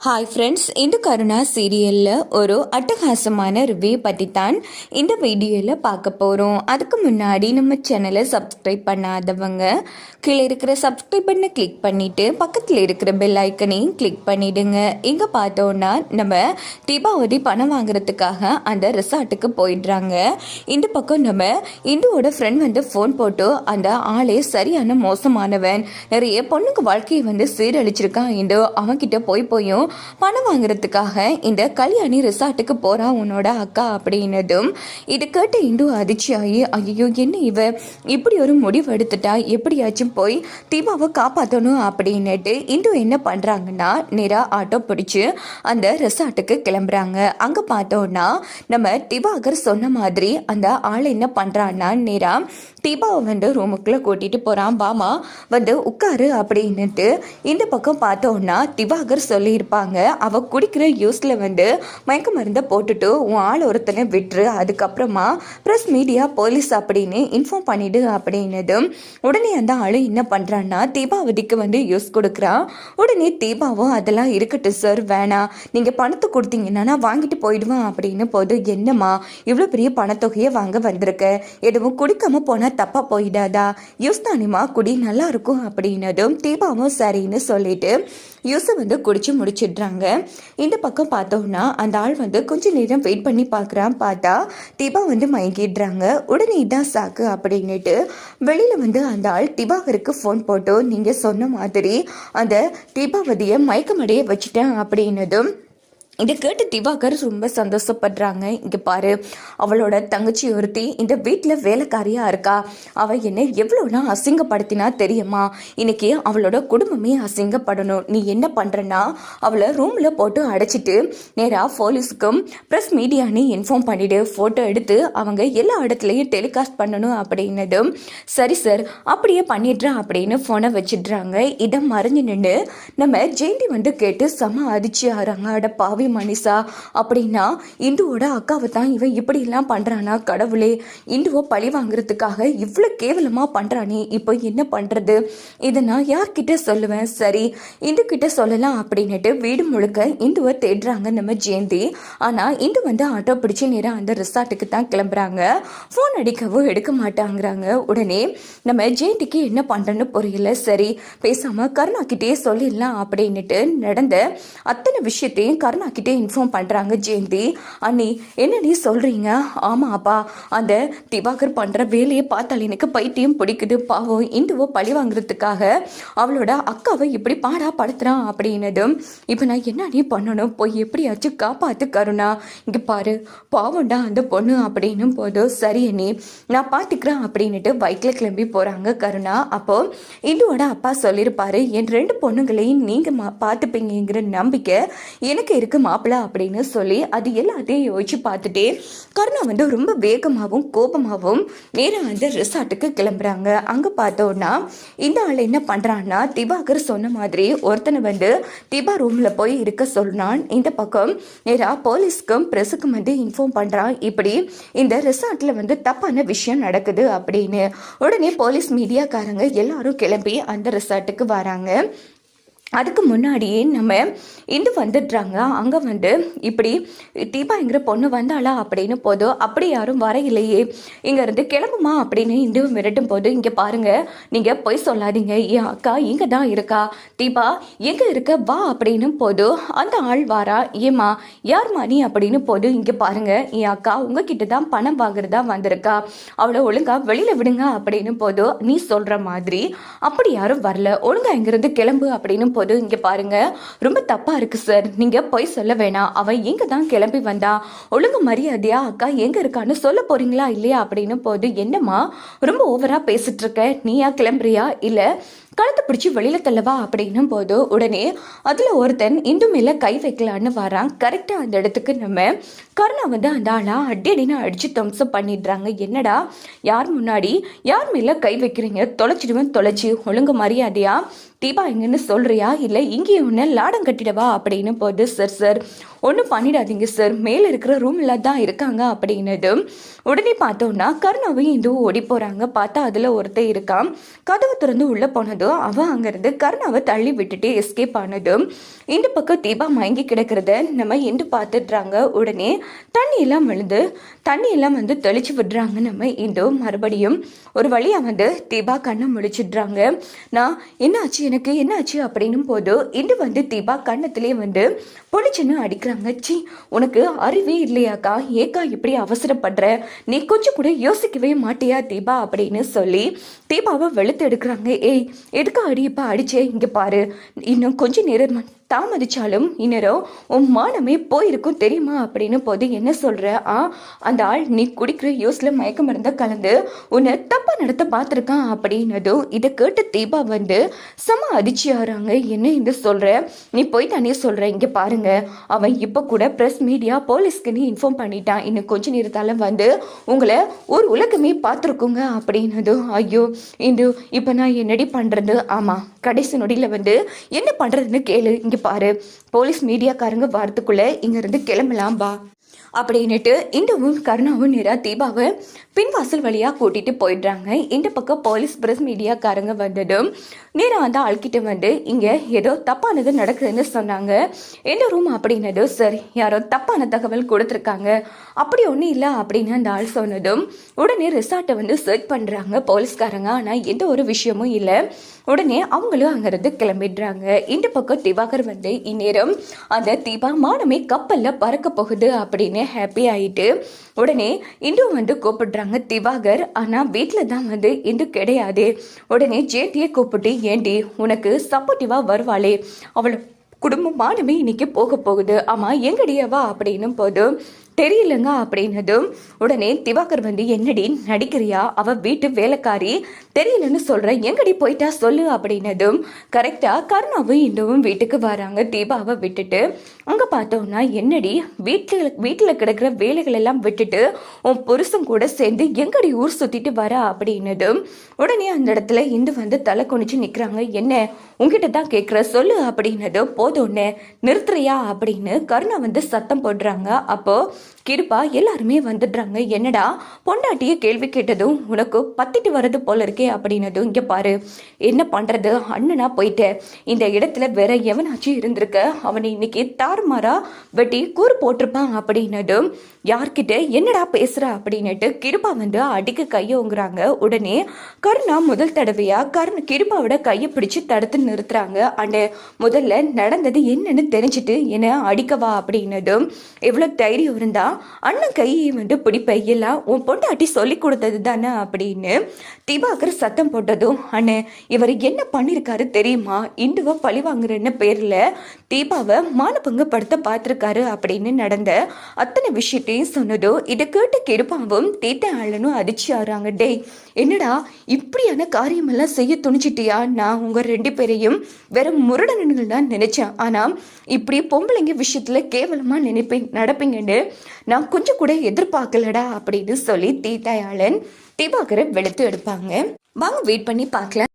Hi friends, இந்த கருணா சீரியலில் ஒரு அட்டகாசமான ரிவ்யூ பற்றி தான் இந்த வீடியோவில் பார்க்க போகிறோம். அதுக்கு முன்னாடி நம்ம சேனலை சப்ஸ்கிரைப் பண்ணாதவங்க கீழே இருக்கிற சப்ஸ்கிரைப் பண்ண கிளிக் பண்ணிவிட்டு பக்கத்தில் இருக்கிற பெல் ஐக்கனையும் கிளிக் பண்ணிவிடுங்க. இங்கே பார்த்தோன்னா நம்ம தீபாவளி பணம் வாங்குறதுக்காக அந்த ரிசார்ட்டுக்கு போயிடுறாங்க. இந்த பக்கம் நம்ம இந்துவோட ஃப்ரெண்ட் ஃபோன் போட்டு அந்த ஆளே சரியான மோசமானவன், நிறைய பொண்ணுக்கு வாழ்க்கையை சீரழிச்சிருக்கான். இந்து அவன்கிட்ட போயும் பணம் வாங்குறதுக்காக இந்த கல்யாணி ரிசார்ட்டுக்கு போறா உன்னோட அக்கா அப்படின்னதும் இது கேட்ட இந்து அதிர்ச்சியாகி, ஐயோ என்ன இவ இப்படி ஒரு முடிவு எடுத்துட்டா, எப்படியாச்சும் போய் தீபாவை காப்பாற்றணும் அப்படின்னுட்டு இந்து என்ன பண்றாங்கன்னா நேரா ஆட்டோ பிடிச்சு அந்த ரிசார்ட்டுக்கு கிளம்புறாங்க. அங்க பார்த்தோன்னா நம்ம திவாகர் சொன்ன மாதிரி அந்த ஆள் என்ன பண்றான்னா நேரா தீபாவை ரூமுக்குள்ள கூட்டிட்டு போறான். பாமா உட்காரு அப்படின்னுட்டு இந்த பக்கம் பார்த்தோன்னா திவாகர் சொல்லியிருப்பாங்க, அவ குடிக்கிற யூஸ்ல மயக்க மருந்தை போட்டுட்டு உன் ஆள் ஒருத்தனை விட்டுரு, அதுக்கப்புறமா ப்ரெஸ் மீடியா போலீஸ் அப்படின்னு இன்ஃபார்ம் பண்ணிடு அப்படின்னதும் உடனே அந்த ஆளு என்ன பண்றான்னா தீபாவதிக்கு யூஸ் கொடுக்குறான். உடனே தீபாவும் அதெல்லாம் இருக்கட்டும் சார், வேணாம், நீங்க பணத்தை கொடுத்தீங்கன்னா நான் வாங்கிட்டு போயிடுவேன் அப்படின்னு போது, என்னம்மா இவ்வளோ பெரிய பணத்தொகையை வாங்க வந்திருக்க, எதுவும் குடிக்காம போனா தப்பா போயிடாதா, யூஸ் தானிமா குடி நல்லா இருக்கும் அப்படின்னதும் தீபாவும் சரின்னு சொல்லிட்டு யூஸை குடிச்சு முடிச்சிடுறாங்க. இந்த பக்கம் பார்த்தோம்னா அந்த ஆள் கொஞ்ச நேரம் வெயிட் பண்ணி பார்க்குறான். பார்த்தா தீபா மயங்கிடுறாங்க. உடனே இதான் சாக்கு அப்படின்னுட்டு வெளியில் அந்த ஆள் திவாகருக்கு ஃபோன் போட்டு நீங்கள் சொன்ன மாதிரி அந்த தீபாவதியை மயக்கமடைய வச்சுட்டேன் அப்படின்னதும் இதை கேட்டு திவாகர் ரொம்ப சந்தோஷப்படுறாங்க. இங்கே பாரு, அவளோட தங்கச்சி ஒருத்தி இந்த வீட்டில் வேலைக்காரியாக இருக்கா, அவள் என்னை எவ்வளோனா அசிங்கப்படுத்தினா தெரியுமா, இன்னைக்கு அவளோட குடும்பமே அசிங்கப்படணும். நீ என்ன பண்ணுறன்னா அவளை ரூமில் போட்டு அடைச்சிட்டு நேராக போலீஸுக்கும் ப்ரெஸ் மீடியான்னு இன்ஃபார்ம் பண்ணிவிடு, ஃபோட்டோ எடுத்து அவங்க எல்லா இடத்துலையும் டெலிகாஸ்ட் பண்ணணும் அப்படின்னதும் சரி சார் அப்படியே பண்ணிடுறேன் அப்படின்னு ஃபோனை வச்சிடுறாங்க. இதை மறைஞ்சு நின்று நம்ம ஜெயந்தி கேட்டு செம அதிர்ச்சி ஆகிறாங்க. அட பாவி மனிஷா, அப்படின்னா இந்துவோட அக்காவை தான் இவன் இப்படி எல்லாம் பண்றானா, கடவுளே, இந்துவை பழி வாங்குறதுக்காக இவ்வளவு கேவலமா பண்றானே, இப்போ என்ன பண்றது, இதை நான் யார்கிட்ட சொல்லுவேன், சரி இந்து கிட்ட சொல்லலாம் அப்படின்னுட்டு வீடு முழுக்க இந்துவை தேடுறாங்க நம்ம ஜெயந்தி. ஆனா இந்து ஆட்டோ பிடிச்சு நேரம் அந்த ரிசார்ட்டுக்கு தான் கிளம்புறாங்க. போன் அடிக்கவும் எடுக்க மாட்டாங்கிறாங்க. உடனே நம்ம ஜெயந்திக்கு என்ன பண்றேன்னு புரியல. சரி பேசாம கருணா கிட்டே சொல்லிடலாம் அப்படின்னுட்டு நடந்த அத்தனை விஷயத்தையும் கருணா கிட்டே இன்ஃபார்ம் பண்றாங்க ஜெயந்தி. அண்ணி என்ன நீ சொல்றீங்க, ஆமாப்பா, அந்த திவாகர் பண்ற வேலையை பார்த்தால் எனக்கு பைத்தியம் பிடிக்குது, பாவம் இந்துவோ பழி வாங்குறதுக்காக அவளோட அக்காவை இப்படி பாடா படுத்துறான் அப்படின்னதும் இப்போ நான் என்ன நீ பண்ணணும், போய் எப்படியாச்சும் காப்பாத்து கருணா, இங்க பாரு பாவம்டா அந்த பொண்ணு அப்படின்னும் போதும் சரி அண்ணி நான் பார்த்துக்கிறேன் அப்படின்னுட்டு பைக்கில் கிளம்பி போறாங்க கருணா. அப்போ இந்துவோட அப்பா சொல்லியிருப்பாரு, என் 2 பொண்ணுங்களையும் நீங்க பார்த்துப்பீங்கிற நம்பிக்கை எனக்கு இருக்கு மாப்பிள்ள அப்படின்னு சொல்லி அது எல்லாத்தையும் யோசிச்சு பார்த்துட்டே கருணா ரொம்ப வேகமாகவும் கோபமாகவும் நேரம் ரிசார்ட்டுக்கு கிளம்புறாங்க. அங்க பார்த்தோன்னா இந்த ஆள் என்ன பண்றான்னா திவாகர் சொன்ன மாதிரி ஒருத்தனை திபா ரூம்ல போய் இருக்க சொல்றான். இந்த பக்கம் நேரா போலீஸ்க்கும் பிரஸுக்கும் இன்ஃபார்ம் பண்றான், இப்படி இந்த ரிசார்ட்ல தப்பான விஷயம் நடக்குது அப்படின்னு. உடனே போலீஸ் மீடியாக்காரங்க எல்லாரும் கிளம்பி அந்த ரிசார்ட்டுக்கு வராங்க. அதுக்கு முன்னாடியே நம்ம இந்து வந்துடுறாங்க. அங்கே இப்படி தீபாங்கிற பொண்ணு வந்தாளா அப்படின்னு போதும், அப்படி யாரும் வர இல்லையே, இங்கேருந்து கிளம்புமா அப்படின்னு இந்து மிரட்டும் போது, இங்கே பாருங்க நீங்கள் போய் சொல்லாதீங்க, என் அக்கா இங்கே தான் இருக்கா, தீபா எங்கே இருக்க வா அப்படின்னு போதும் அந்த ஆள் வாரா. ஏமா யார் மணி அப்படின்னு போதும், இங்கே பாருங்க என் அக்கா உங்ககிட்ட தான் பணம் வாங்குறதா வந்திருக்கா, அவளை ஒழுங்கா வெளியில் விடுங்க அப்படின்னு போதும், நீ சொல்கிற மாதிரி அப்படி யாரும் வரல, ஒழுங்கா இங்கேருந்து கிளம்பு அப்படின்னு போது, இங்க பாருங்க ரொம்ப தப்பா இருக்கு சார், நீங்க போய் சொல்ல வேணாம், அவ எங்க தான் கிளம்பி வந்தா, ஒழுங்கு மரியாதையா அக்கா எங்க இருக்கான்னு சொல்ல போறீங்களா இல்லையா அப்படின்னு போது, என்னம்மா ரொம்ப ஓவரா பேசிட்டு இருக்க, நீயா கிளம்புறியா இல்ல கழுத்தை பிடிச்சி வெளியில தள்ளவா அப்படின்னும் போது உடனே அதுல ஒருத்தன் இந்து மேல கை வைக்கலான்னு வரான். கரெக்டா அந்த இடத்துக்கு நம்ம கருணா அந்த ஆளா அடின்னு அடிச்சு தம்சம் பண்ணிடுறாங்க. என்னடா யார் முன்னாடி யார் மேல கை வைக்கிறீங்க, தொலைச்சிடுவேன் தொலைச்சி, ஒழுங்கு மரியாதையா தீபா எங்கன்னு சொல்றியா இல்லை இங்கேயும் ஒன்று லாடம் கட்டிடவா அப்படின்னு போது, சார் சார் ஒன்றும் பண்ணிடாதீங்க சார், மேலே இருக்கிற ரூமில் தான் இருக்காங்க அப்படின்னது. உடனே பார்த்தோன்னா கருணாவும் இந்துவும் ஓடி போகிறாங்க. பார்த்தா அதில் ஒருத்தர் இருக்கான். கதவு திறந்து உள்ளே போனதும் அவன் அங்கேருந்து கருணாவை தள்ளி விட்டுட்டு எஸ்கேப் ஆனதும் இந்த பக்கம் தீபா மயங்கி கிடக்கிறத நம்ம இந்து பார்த்துட்றாங்க. உடனே தண்ணியெல்லாம் வந்து தெளிச்சு விடுறாங்க நம்ம இந்து. மறுபடியும் ஒரு வழியாக வந்து தீபா கண்ணை முழிச்சிடுறாங்க. நான் என்னாச்சு, எனக்கு என்னாச்சு அப்படின்னும் போது இந்து வந்து தீபா கண்ணத்திலே வந்து பொழிச்சுன்னு அடிக்கிறாங்க. சி, உனக்கு அறிவே இல்லையாக்கா, ஏக்கா இப்படி அவசரப்படுற, நீ கொஞ்சம் கூட யோசிக்கவே மாட்டியா தீபா அப்படின்னு சொல்லி தீபாவை வெளுத்து எடுக்கிறாங்க. ஏய், எதுக்கு அடி இப்போ அடிச்சே, இங்கே பாரு, இன்னும் கொஞ்சம் நேரம் தாமதிச்சாலும் இந்நேரம் உன் மானமே போயிருக்கும் தெரியுமா அப்படின்னு போது என்ன சொல்ற, அந்த ஆள் நீ குடிக்கிற யூஸ்ல மயக்க மருந்த கலந்து உன்னை தப்பா நடத்த பார்த்துருக்கான் அப்படின்னதும் இதை கேட்டு தீபா வந்து செம அதிர்ச்சி ஆறாங்க. என்ன இந்த சொல்ற, நீ போய் தானே சொல்ற, இங்க பாருங்க, அவன் இப்ப கூட பிரஸ் மீடியா போலீஸ்க்கு நீ இன்ஃபார்ம் பண்ணிட்டான், இன்னும் கொஞ்ச நேரத்தால வந்து உங்களை ஒரு உலகமே பார்த்துருக்குங்க அப்படின்னதும் ஐயோ இந்து இப்ப நான் என்னடி பண்றது, ஆமா கடைசி நொடியில் வந்து என்ன பண்ணுறதுன்னு கேளு, இங்கே பாரு, போலீஸ் மீடியாக்காரங்க வாரத்துக்குள்ளே இங்கேருந்து கிளம்பலாம் பா அப்படின்னுட்டு இந்துவும் கருணாவும் நேராக தீபாவை பின்வாசல் வழியாக கூட்டிகிட்டு போயிடுறாங்க. இந்த பக்கம் போலீஸ் பிரஸ் மீடியாக்காரங்க வந்ததும் நேராக அந்த ஆள்கிட்ட வந்து இங்கே ஏதோ தப்பானது நடக்குதுன்னு சொன்னாங்க. எந்த ரூம் அப்படின்னது, சரி யாரோ தப்பான தகவல் கொடுத்துருக்காங்க, அப்படி ஒன்றும் இல்லை அப்படின்னு அந்த ஆள் சொன்னதும் உடனே ரிசார்ட்டை வந்து சர்ச் பண்ணுறாங்க போலீஸ்காரங்க. ஆனால் எந்த ஒரு விஷயமும் இல்லை. உடனே அவங்களும் அங்கேருந்து கிளம்பிடுறாங்க. இந்த பக்கம் திவாகர் வந்து இந்நேரம் அந்த தீபா மானமே கப்பலில் பறக்க போகுது அப்படின்னு ஹாப்பி ஆகிட்டு உடனே இந்து வந்து கூப்பிடுறாங்க திவாகர். ஆனால் வீட்டில் தான் வந்து இந்து கிடையாது. உடனே ஜேட்டியை கூப்பிட்டு, ஏண்டி உனக்கு சப்போர்ட்டிவாக வருவாளே, அவளை குடும்பம் மானமே இன்னைக்கு போக போகுது, ஆமாம் எங்கடியவா அப்படின்னும் போது தெரியலங்க அப்படின்னதும் உடனே திவாகர் வந்து என்னடி நடிக்கிறியா, அவ வீட்டு வேலைக்காரி, தெரியலன்னு சொல்ற, எங்கடி போயிட்டா சொல்லு அப்படின்னதும் கரெக்டாக கருணாவும் இந்துவும் வீட்டுக்கு வராங்க தீபாவை விட்டுட்டு. அங்கே பார்த்தோம்னா என்னடி வீட்டில் கிடக்கிற வேலைகள் எல்லாம் விட்டுட்டு உன் புருஷன் கூட சேர்ந்து எங்கடி ஊர் சுற்றிட்டு வர அப்படின்னதும் உடனே அந்த இடத்துல இந்து வந்து தலை குனிச்சு நிற்கிறாங்க. என்ன உங்ககிட்ட தான் கேட்குற சொல்லு அப்படின்னதும் போதும்னு நிறுத்துறியா அப்படின்னு கருணா வந்து சத்தம் போடுறாங்க. அப்போ கிருப்பா எல்லாருமே வந்துடுறாங்க. என்னடா பொண்டாட்டிய கேள்வி கேட்டதும் உனக்கு பத்திட்டு வர்றது போல இருக்கே அப்படின்னதும் இங்கே பாரு, என்ன பண்ணுறது, அண்ணனா போயிட்டேன், இந்த இடத்துல வேற எவனாச்சும் இருந்திருக்க, அவனை இன்னைக்கு தாறுமாறா வெட்டி கூறு போட்டிருப்பான் அப்படின்னதும் யார்கிட்ட என்னடா பேசுற அப்படின்னுட்டு கிருப்பா வந்து அடிக்க கையோங்கிறாங்க. உடனே கருணா முதல் தடவையா கிருப்பாவோட கையை பிடிச்சு தடுத்து நிறுத்துறாங்க. அண்ட் முதல்ல நடந்தது என்னன்னு தெரிஞ்சுட்டு என்ன அடிக்கவா அப்படின்னதும் எவ்வளோ தைரியம் இருந்தா அண்ணன் கையை வந்து பிடிப்ப, எல்லாம் உன் பொண்டாட்டி சொல்லி கொடுத்தது தானே அப்படின்னு திவாகர் சத்தம் போட்டதும் அண்ணன் இவர் என்ன பண்ணியிருக்காரு தெரியுமா, இந்துவை பழி வாங்குறன்னு பேரில் தீபாவை மானபங்கப்படுத்த பார்த்துருக்காரு அப்படின்னு நடந்த அத்தனை விஷயத்தையும் சொன்னதும் இதை கேட்டு கெடுப்பாவும் தீத்த ஆளனும் அதிர்ச்சி ஆறாங்க. டேய் என்னடா இப்படியான காரியமெல்லாம் செய்ய துணிச்சிட்டியா, நான் உங்கள் ரெண்டு பேரையும் வெறும் முரடனர்கள் தான் நினைச்சேன், ஆனால் இப்படி பொம்பளைங்க விஷயத்தில் கேவலமாக நடப்பீங்கன்னு நான் கொஞ்சம் கூட எதிர்பார்க்கலடா அப்படின்னு சொல்லி தீத்தாயாளன் திவாகரை வெளுத்து எடுப்பாங்க. வாங்க வெயிட் பண்ணி பார்க்கலாம்.